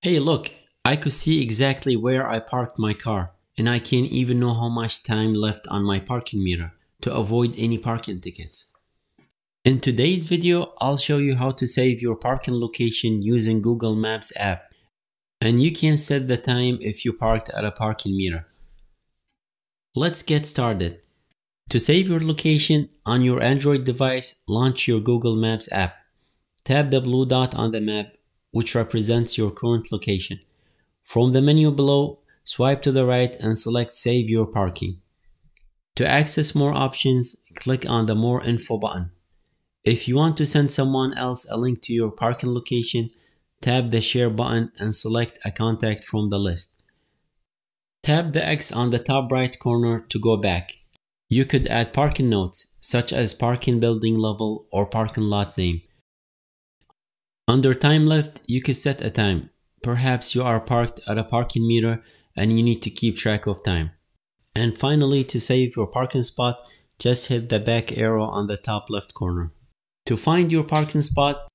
Hey look, I could see exactly where I parked my car, and I can't even know how much time left on my parking meter to avoid any parking tickets. In today's video, I'll show you how to save your parking location using Google Maps app, and you can set the time if you parked at a parking meter. Let's get started. To save your location on your Android device, launch your Google Maps app. Tap the blue dot on the map, which represents your current location. From the menu below, swipe to the right and select Save Your Parking. To access more options, click on the More Info button. If you want to send someone else a link to your parking location, tap the Share button and select a contact from the list. Tap the X on the top right corner to go back. You could add parking notes, such as parking building level or parking lot name. Under time left, you can set a time. Perhaps you are parked at a parking meter and you need to keep track of time. And finally, to save your parking spot, just hit the back arrow on the top left corner. To find your parking spot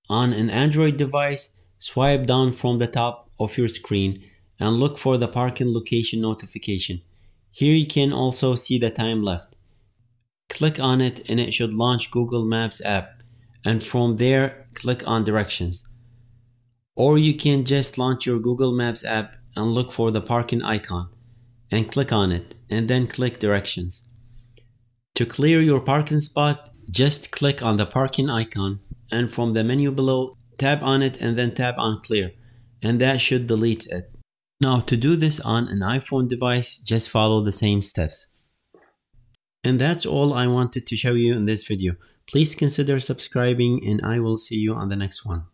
on an Android device, swipe down from the top of your screen and look for the parking location notification. Here you can also see the time left. Click on it and it should launch Google Maps app, and from there click on directions. Or you can just launch your Google Maps app and look for the parking icon and click on it and then click directions. To clear your parking spot, just click on the parking icon and from the menu below, tap on it and then tap on clear, and that should delete it. Now to do this on an iPhone device, just follow the same steps. And that's all I wanted to show you in this video. Please consider subscribing and I will see you on the next one.